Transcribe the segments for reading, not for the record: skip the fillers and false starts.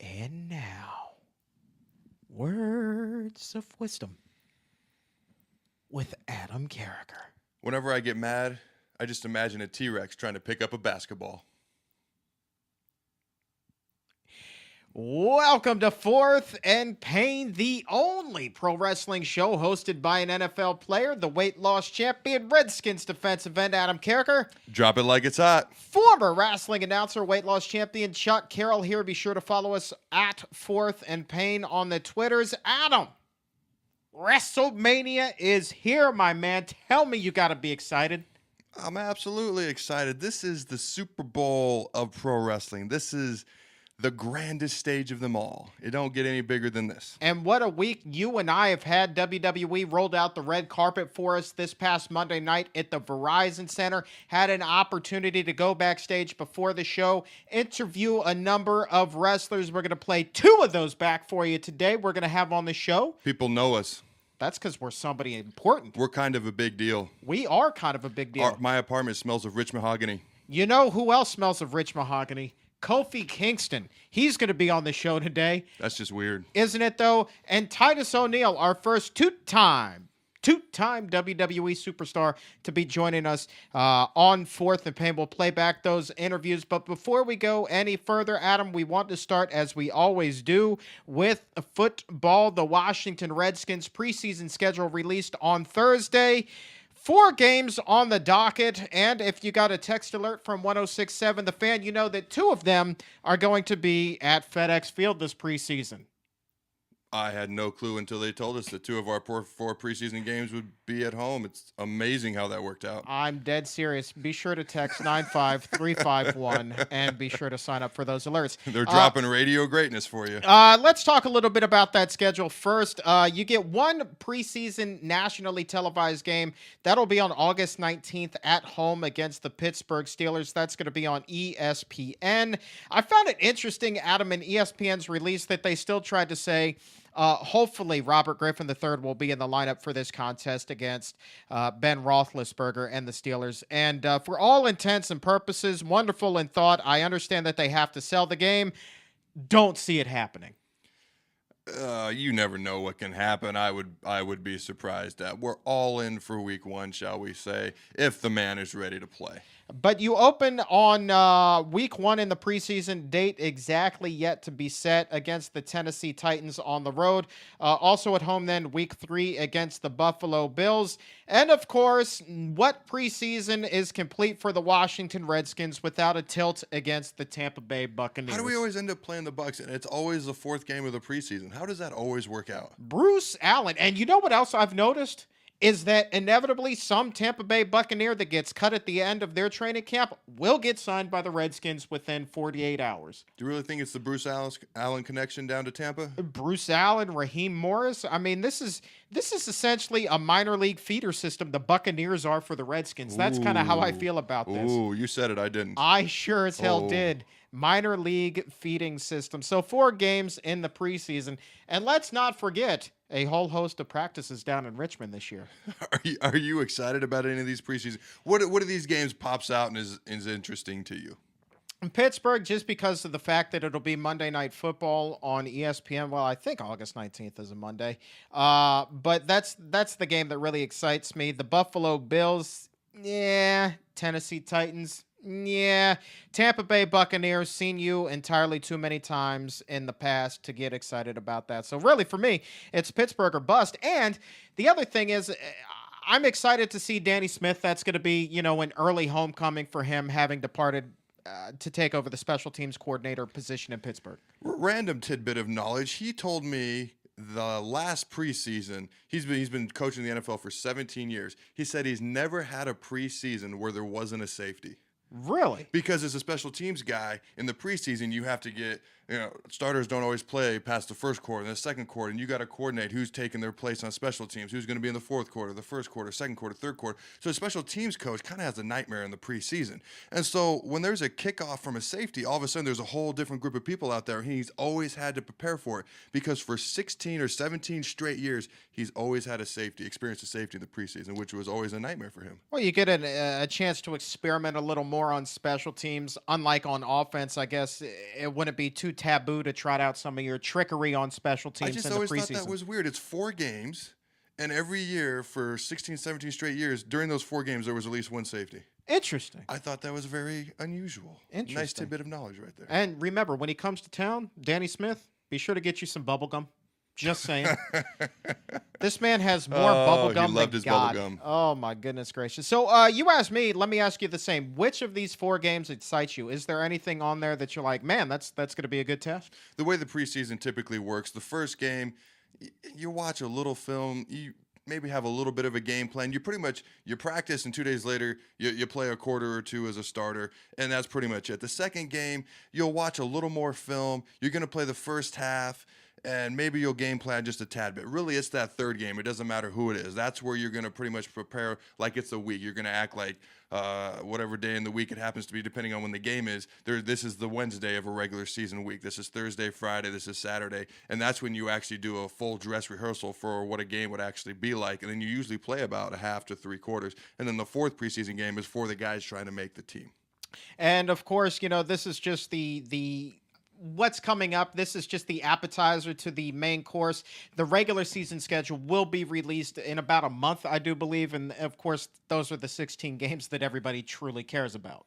And now, words of wisdom with Adam Carriker. Whenever I get mad, I just imagine a T-Rex trying to pick up a basketball. Welcome to Fourth and Pain, the only pro wrestling show hosted by an NFL player, the weight loss champion, Redskins defensive end Adam Carriker, Drop it like it's hot. former wrestling announcer, weight loss champion Chuck Carroll here. Be sure to follow us at Fourth and Pain on the Twitters. Adam, WrestleMania is here, my man. Tell me you got to be excited. I'm absolutely excited. This is the Super Bowl of pro wrestling. This is the grandest stage of them all. It don't get any bigger than this. And what a week you and I have had. WWE rolled out the red carpet for us this past Monday night at the Verizon Center. Had an opportunity to go backstage before the show, interview a number of wrestlers. We're going to play two of those back for you today. We're going to have on the show. People know us. That's because we're somebody important. We're kind of a big deal. We are kind of a big deal. My apartment smells of rich mahogany. You know who else smells of rich mahogany? Kofi Kingston. He's going to be on the show today. That's just weird. Isn't it, though? And Titus O'Neil, our first two-time WWE superstar to be joining us on Fourth and Pain. We'll play back those interviews. But before we go any further, Adam, we want to start, as we always do, with football. The Washington Redskins preseason schedule released on Thursday. 4 games on the docket, and if you got a text alert from 1067 The Fan, you know that 2 of them are going to be at FedEx Field this preseason. I had no clue until they told us that 2 of our 4 preseason games would be at home. It's amazing how that worked out. I'm dead serious. Be sure to text 95351 and be sure to sign up for those alerts. They're dropping radio greatness for you. Let's talk a little bit about that schedule first. You get 1 preseason nationally televised game. That'll be on August 19th at home against the Pittsburgh Steelers. That's going to be on ESPN. I found it interesting, Adam, in ESPN's release that they still tried to say, hopefully Robert Griffin III will be in the lineup for this contest against Ben Roethlisberger and the Steelers. And for all intents and purposes, wonderful in thought. I understand that they have to sell the game. Don't see it happening. You never know what can happen. I would be surprised at. We're all in for week 1, shall we say, if the man is ready to play. But you open on week 1 in the preseason, date exactly yet to be set, against the Tennessee Titans on the road. Also at home then, week 3 against the Buffalo Bills. And of course, what preseason is complete for the Washington Redskins without a tilt against the Tampa Bay Buccaneers? How do we always end up playing the Bucs? And it's always the 4th game of the preseason. How does that always work out? Bruce Allen. And you know what else I've noticed? Is that inevitably some Tampa Bay Buccaneer that gets cut at the end of their training camp will get signed by the Redskins within 48 hours. Do you really think it's the Bruce Allen connection down to Tampa? Bruce Allen, Raheem Morris. I mean, this is essentially a minor league feeder system the Buccaneers are for the Redskins. That's kind of how I feel about this. Ooh, you said it. I didn't. I sure as hell did. Minor league feeding system. So 4 games in the preseason. And let's not forget a whole host of practices down in Richmond this year. Are you excited about any of these preseason? What of these games pops out and is interesting to you? In Pittsburgh, just because of the fact that it'll be Monday Night Football on ESPN. Well, I think August 19th is a Monday. But that's the game that really excites me. The Buffalo Bills, yeah. Tennessee Titans, yeah. Tampa Bay Buccaneers, seen you entirely too many times in the past to get excited about that. So really, for me, it's Pittsburgh or bust. And the other thing is, I'm excited to see Danny Smith. That's going to be, an early homecoming for him, having departed to take over the special teams coordinator position in Pittsburgh. Random tidbit of knowledge. He told me the last preseason, he's been coaching the NFL for 17 years. He said he's never had a preseason where there wasn't a safety. Really? Because as a special teams guy, in the preseason, you have to get, starters don't always play past the first quarter and the second quarter, and you got to coordinate who's taking their place on special teams, who's going to be in the fourth quarter, the first quarter, second quarter, third quarter. So a special teams coach kind of has a nightmare in the preseason. And so when there's a kickoff from a safety, all of a sudden there's a whole different group of people out there, and he's always had to prepare for it because for 16 or 17 straight years, he's always had experienced a safety in the preseason, which was always a nightmare for him. Well, you get a chance to experiment a little more more on special teams. Unlike on offense, I guess it wouldn't be too taboo to trot out some of your trickery on special I teams just in the always thought that preseason. was weird. It's 4 games, and every year for 16, 17 straight years, during those 4 games, there was at least one safety. Interesting. I thought that was very unusual. Nice Interesting. tidbit of knowledge right there. And remember, when he comes to town, Danny Smith, be sure to get you some bubble gum. Just saying. This man has more bubble gum he loved than his God. bubble gum. Oh my goodness gracious. So you asked me, let me ask you the same. Which of these 4 games excites you? Is there anything on there that you're like, man, that's going to be a good test? The way the preseason typically works, the first game, you watch a little film, you maybe have a little bit of a game plan. You practice, and 2 days later, you play a quarter or 2 as a starter, and that's pretty much it. The second game, you'll watch a little more film. You're going to play the first half, and maybe you'll game plan just a tad bit. Really, it's that third game. It doesn't matter who it is. That's where you're going to pretty much prepare like it's a week. You're going to act like whatever day in the week it happens to be, depending on when the game is. This is the Wednesday of a regular season week. This is Thursday, Friday. This is Saturday. And that's when you actually do a full dress rehearsal for what a game would actually be like. And then you usually play about a half to 3/4. And then the fourth preseason game is for the guys trying to make the team. And of course, this is just the what's coming up. This is just the appetizer to the main course. The regular season schedule will be released in about a month, I do believe. And of course, those are the 16 games that everybody truly cares about.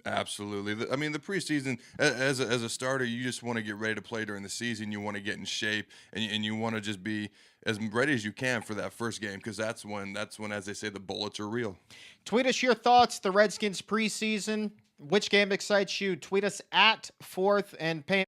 Absolutely. The preseason, as a starter, you just want to get ready to play during the season. You want to get in shape, and you want to just be as ready as you can for that first game, because that's when, as they say, the bullets are real. Tweet us your thoughts, the Redskins preseason. Which game excites you? Tweet us at 4th and Pain.